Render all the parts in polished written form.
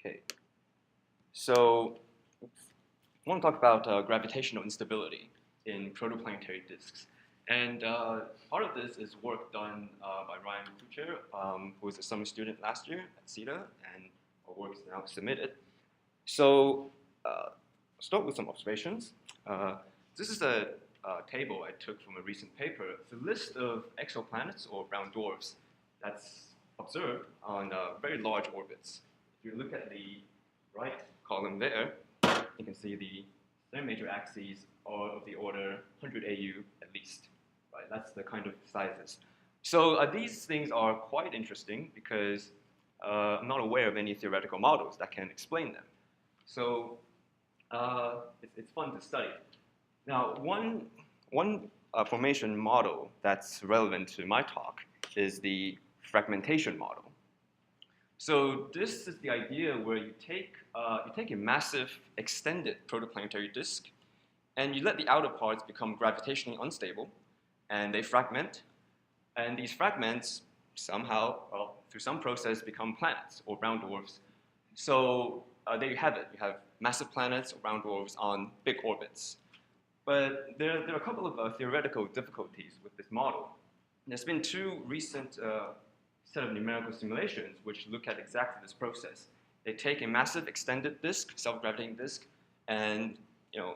Okay, so I want to talk about gravitational instability in protoplanetary disks. And part of this is work done by Ryan Kucher, who was a summer student last year at CETA, and our work is now submitted. So start with some observations. This is a table I took from a recent paper. It's a list of exoplanets or brown dwarfs that's observed on very large orbits. If you look at the right column there, you can see their major axes are of the order 100 AU at least. Right? That's the kind of sizes. So these things are quite interesting because I'm not aware of any theoretical models that can explain them. So it's fun to study. Now, one formation model that's relevant to my talk is the fragmentation model. So this is the idea where you take a massive extended protoplanetary disk, and you let the outer parts become gravitationally unstable, and they fragment. And these fragments somehow, well, through some process, become planets or brown dwarfs. So there you have it. You have massive planets or brown dwarfs on big orbits. But there are a couple of theoretical difficulties with this model. There's been two recent set of numerical simulations which look at exactly this process. They take a massive extended disk, self-gravitating disk, and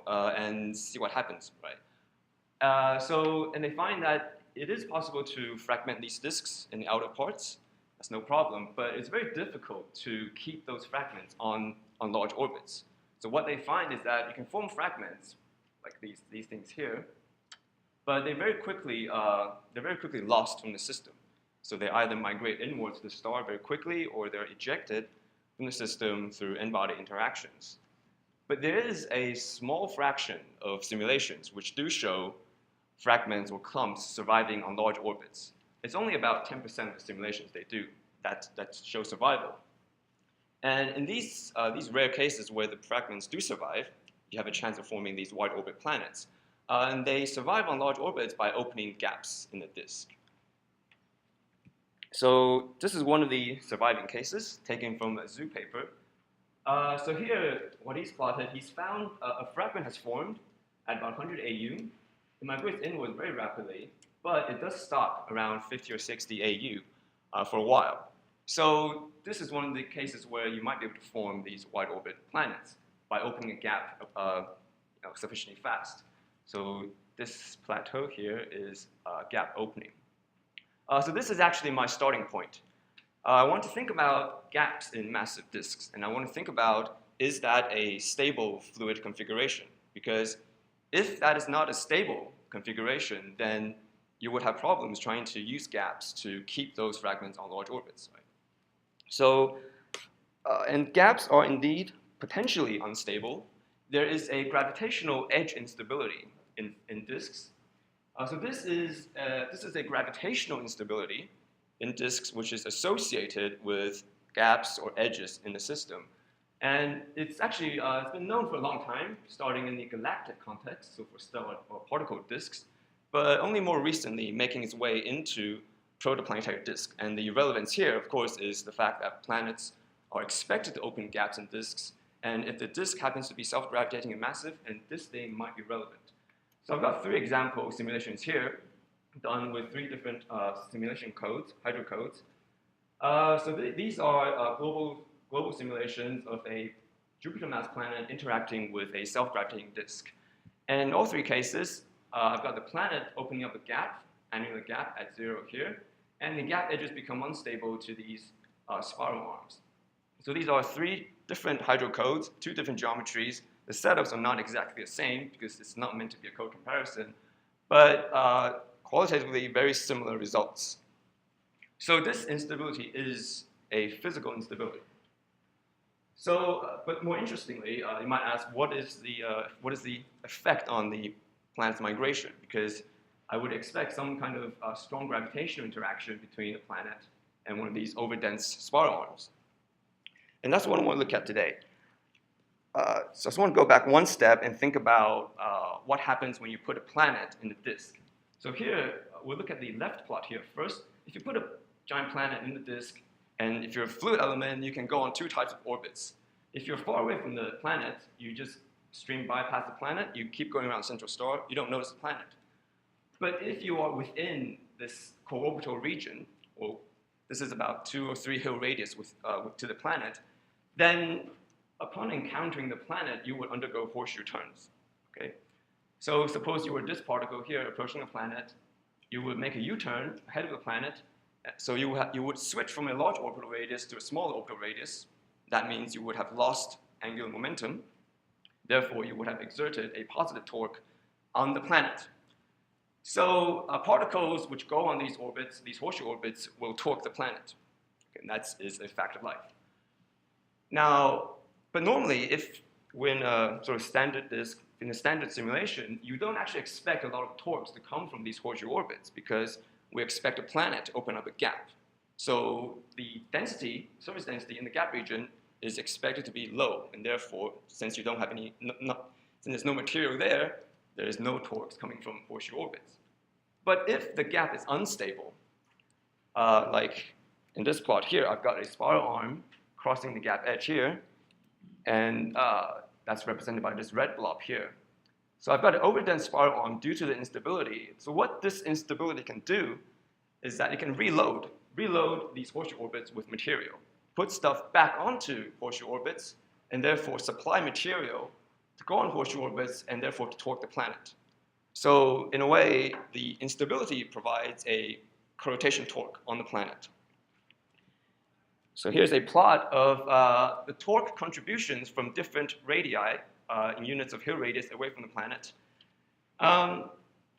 and see what happens, right? And they find that it is possible to fragment these disks in the outer parts. That's no problem, but it's very difficult to keep those fragments on large orbits. So what they find is that you can form fragments like these things here, but they're very quickly lost from the system. So they either migrate inwards to the star very quickly, or they're ejected from the system through in-body interactions. But there is a small fraction of simulations which do show fragments or clumps surviving on large orbits. It's only about 10% of the simulations they do that show survival. And in these rare cases where the fragments do survive, you have a chance of forming these wide orbit planets. And they survive on large orbits by opening gaps in the disk. So this is one of the surviving cases taken from a zoo paper. So here, what he's plotted, he's found a fragment has formed at about 100 AU. It migrates inwards very rapidly, but it does stop around 50 or 60 AU for a while. So this is one of the cases where you might be able to form these wide orbit planets by opening a gap sufficiently fast. So this plateau here is gap opening. So this is actually my starting point. I want to think about gaps in massive disks, and I want to think about, is that a stable fluid configuration? Because if that is not a stable configuration, then you would have problems trying to use gaps to keep those fragments on large orbits. Right? So, and gaps are indeed potentially unstable. There is a gravitational edge instability in disks. So this is a gravitational instability in disks which is associated with gaps or edges in the system. And it's actually it's been known for a long time, starting in the galactic context, so for stellar or particle disks, but only more recently making its way into protoplanetary disks. And the relevance here, of course, is the fact that planets are expected to open gaps in disks, and if the disk happens to be self-gravitating and massive, then this thing might be relevant. So I've got 3 example simulations here, done with 3 different simulation codes, hydrocodes. These are global simulations of a Jupiter-mass planet interacting with a self-gravitating disk. And in all 3 cases, I've got the planet opening up a gap, annular gap at 0 here, and the gap edges become unstable to these spiral arms. So these are 3 different hydrocodes, 2 different geometries. The setups are not exactly the same because it's not meant to be a code comparison, but qualitatively very similar results. So this instability is a physical instability. So, but more interestingly, you might ask, what is the effect on the planet's migration? Because I would expect some kind of strong gravitational interaction between a planet and one of these overdense spiral arms. And that's what I want to look at today. So I just want to go back one step and think about what happens when you put a planet in the disk. So here, we'll look at the left plot here first. If you put a giant planet in the disk, And if you're a fluid element, you can go on two types of orbits. If you're far away from the planet, you just stream by past the planet, you keep going around the central star, you don't notice the planet. But if you are within this co-orbital region, or this is about 2 or 3 hill radius to the planet, then upon encountering the planet, you would undergo horseshoe turns. Okay? So suppose you were this particle here approaching the planet, you would make a U-turn ahead of the planet, so you would switch from a large orbital radius to a small orbital radius. That means you would have lost angular momentum. Therefore, you would have exerted a positive torque on the planet. So particles which go on these orbits, these horseshoe orbits, will torque the planet. Okay, and that is a fact of life. Now, but normally, if when sort of standard disk, in a standard simulation, you don't actually expect a lot of torques to come from these horseshoe orbits because we expect a planet to open up a gap. So the density, surface density in the gap region is expected to be low, and therefore, since you don't have any, since there's no material there, there is no torques coming from horseshoe orbits. But if the gap is unstable, like in this plot here, I've got a spiral arm crossing the gap edge here, and that's represented by this red blob here. So I've got an overdense spiral arm due to the instability. So what this instability can do is that it can reload these horseshoe orbits with material, put stuff back onto horseshoe orbits, and therefore supply material to go on horseshoe orbits and therefore to torque the planet. So in a way, the instability provides a rotation torque on the planet. So here's a plot of the torque contributions from different radii in units of hill radius away from the planet.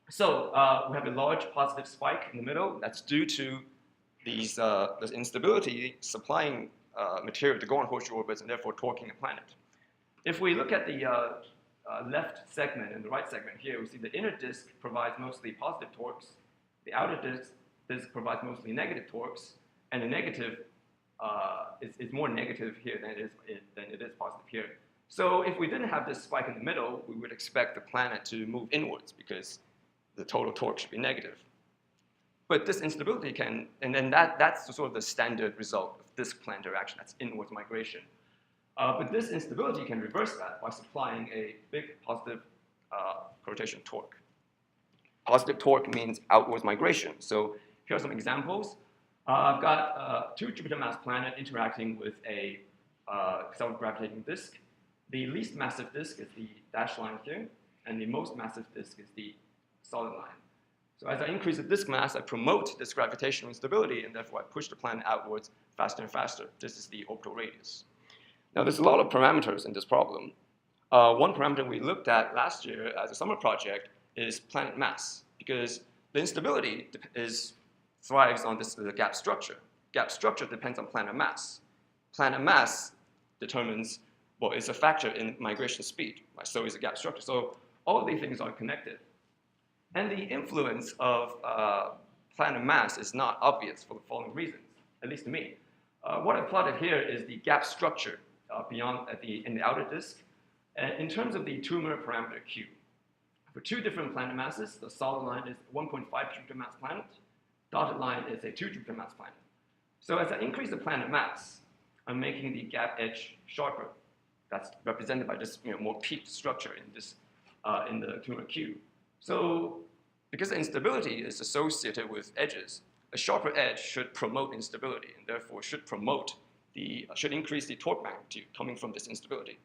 So we have a large positive spike in the middle. That's due to this instability supplying material to go on horseshoe orbits and therefore torquing the planet. If we look at the left segment and the right segment here, we see the inner disk provides mostly positive torques, the outer disk provides mostly negative torques, and the negative is more negative here than it is positive here. So if we didn't have this spike in the middle, we would expect the planet to move inwards because the total torque should be negative. But this instability can, and then that's sort of the standard result of disk planetary action, that's inwards migration. But this instability can reverse that by supplying a big positive rotation torque. Positive torque means outwards migration. So here are some examples. I've got 2 Jupiter mass planets interacting with a self-gravitating disk. The least massive disk is the dashed line here, and the most massive disk is the solid line. So as I increase the disk mass, I promote this gravitational instability, and therefore I push the planet outwards faster and faster. This is the orbital radius. Now, there's a lot of parameters in this problem. One parameter we looked at last year as a summer project is planet mass, because the instability thrives on the gap structure. Gap structure depends on planet mass. Planet mass determines, well, it's a factor in migration speed, right? So is the gap structure. So all of these things are connected. And the influence of planet mass is not obvious for the following reasons, at least to me. What I plotted here is the gap structure in the outer disk. In terms of the tumor parameter Q, for 2 different planet masses, the solid line is 1.5 Jupiter mass planet, dotted line is a 2 Jupiter mass planet. So as I increase the planet mass, I'm making the gap edge sharper. That's represented by this more peaked structure in the tumor Q. So because the instability is associated with edges, a sharper edge should promote instability and therefore should increase the torque magnitude coming from this instability.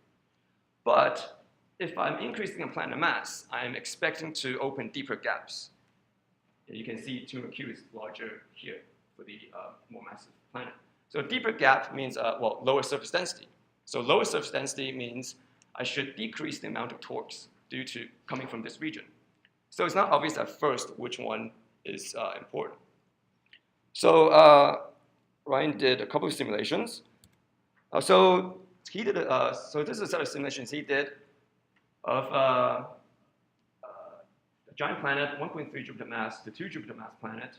But if I'm increasing the planet mass, I'm expecting to open deeper gaps. You can see tumor Q is larger here for the more massive planet. So a deeper gap means lower surface density. So lower surface density means I should decrease the amount of torques due to coming from this region. So it's not obvious at first which one is important. So Ryan did a couple of simulations. So this is a set of simulations he did of a giant planet, 1.3 Jupiter mass to 2 Jupiter mass planet,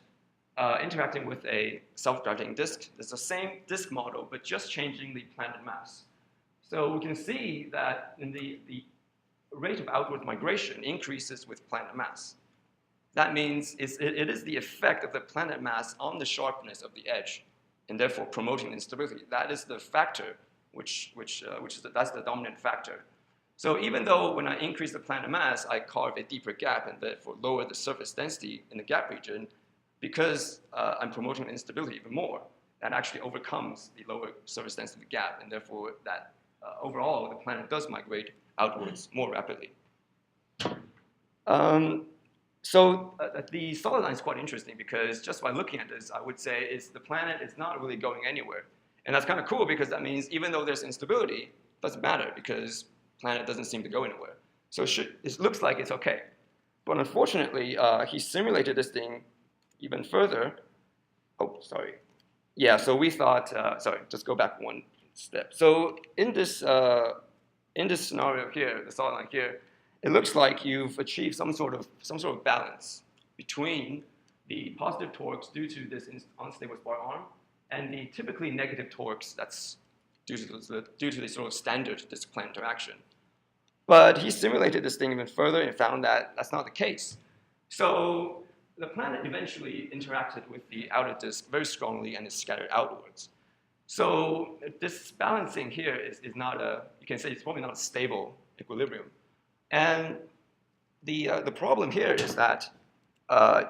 interacting with a self-gravitating disk. It's the same disk model, but just changing the planet mass. So we can see that in the rate of outward migration increases with planet mass. That means it is the effect of the planet mass on the sharpness of the edge and therefore promoting instability. That is the factor that's the dominant factor. So even though when I increase the planet mass, I carve a deeper gap and therefore lower the surface density in the gap region, because I'm promoting instability even more, that actually overcomes the lower surface density of the gap, and therefore that overall the planet does migrate outwards more rapidly. The solid line is quite interesting because just by looking at this, I would say the planet is not really going anywhere. And that's kind of cool because that means even though there's instability, it doesn't matter because the planet doesn't seem to go anywhere. So it looks like it's okay. But unfortunately, he simulated this thing even further. Oh, sorry. Yeah, so we thought, sorry, just go back one step. So in this scenario here, the solid line here, it looks like you've achieved some sort of balance between the positive torques due to this unstable spar arm and the typically negative torques that's due to the sort of standard disk-planet interaction. But he simulated this thing even further and found that that's not the case. So the planet eventually interacted with the outer disk very strongly and is scattered outwards. So this balancing here is not you can say it's probably not a stable equilibrium. And the problem here is that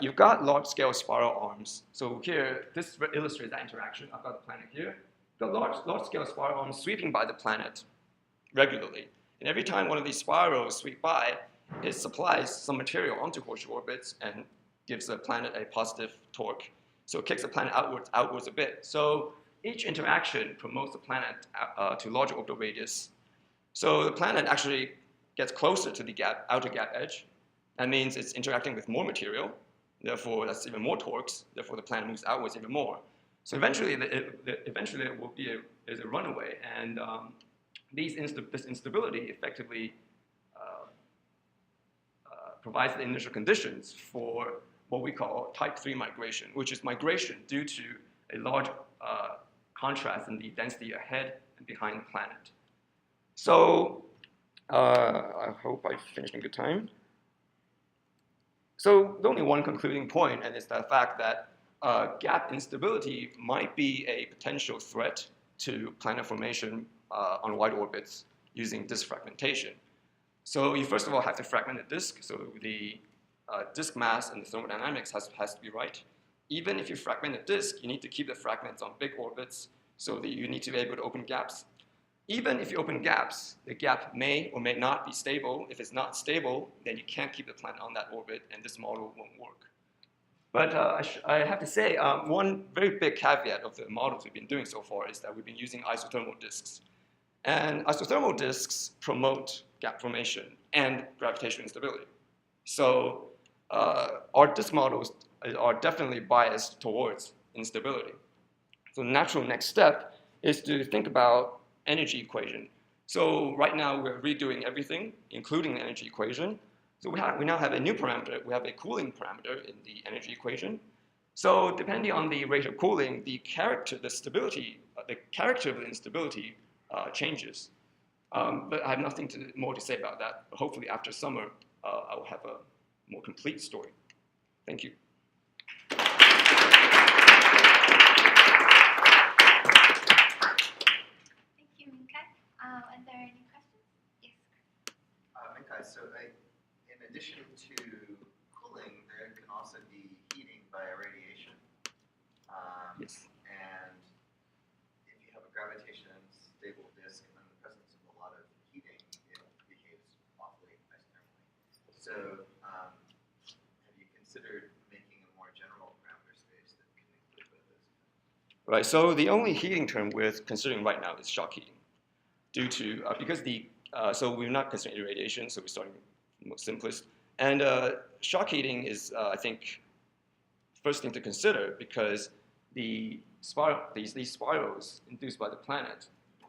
you've got large-scale spiral arms. So here, this illustrates that interaction. I've got the planet here. You've got large-scale spiral arms sweeping by the planet regularly. And every time one of these spirals sweep by, it supplies some material onto horseshoe orbits and gives the planet a positive torque. So it kicks the planet outwards a bit. So each interaction promotes the planet to larger orbital radius. So the planet actually gets closer to the outer gap edge. That means it's interacting with more material. Therefore, that's even more torques. Therefore, the planet moves outwards even more. So eventually, it will be a runaway. And this instability effectively provides the initial conditions for what we call type 3 migration, which is migration due to a large contrast in the density ahead and behind the planet. So I hope I finished in good time. So there's only one concluding point, and it's the fact that gap instability might be a potential threat to planet formation on wide orbits using disk fragmentation. So you first of all have to fragment the disk, so the disk mass and the thermodynamics has to be right. Even if you fragment the disk, you need to keep the fragments on big orbits, so that you need to be able to open gaps. Even if you open gaps, the gap may or may not be stable. If it's not stable, then you can't keep the planet on that orbit, and this model won't work. But I have to say, one very big caveat of the models we've been doing so far is that we've been using isothermal disks. And isothermal disks promote gap formation and gravitational instability. So our disk models are definitely biased towards instability. So the natural next step is to think about energy equation. So right now we're redoing everything, including the energy equation. So we now have a new parameter. We have a cooling parameter in the energy equation. So depending on the rate of cooling, the character of the instability changes. But I have nothing more to say about that. But hopefully after summer, I will have a more complete story. Thank you. Are there any questions? Yes. Minkai, so in addition to cooling, there can also be heating by irradiation. Yes. And if you have a gravitationally stable disk and in the presence of a lot of heating, it behaves awfully isothermally. So have you considered making a more general parameter space that can include both those? Right, so the only heating term we're considering right now is shock heating. Due to, so we're not considering irradiation, so we're starting most simplest. And shock heating is, I think, first thing to consider because these spirals induced by the planet,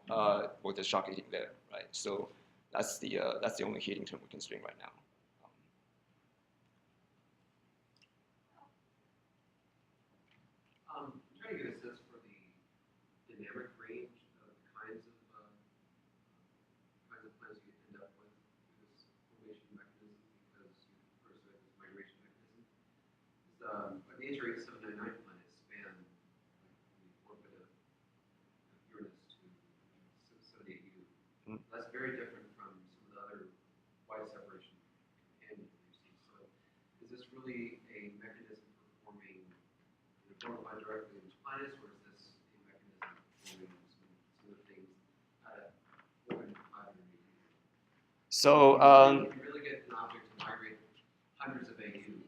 well, there's shock heating there, right? So that's the only heating term we're considering right now. I'm trying to get a sense for the dynamic range of the kinds of planets you end up with through this formation mechanism, because you first have this migration mechanism. The H-rate 799 planets span the orbit of really a mechanism for forming protoplanets directly into planets, or is this a mechanism for forming some of the things at 400 So if you really get an object to migrate hundreds of AU.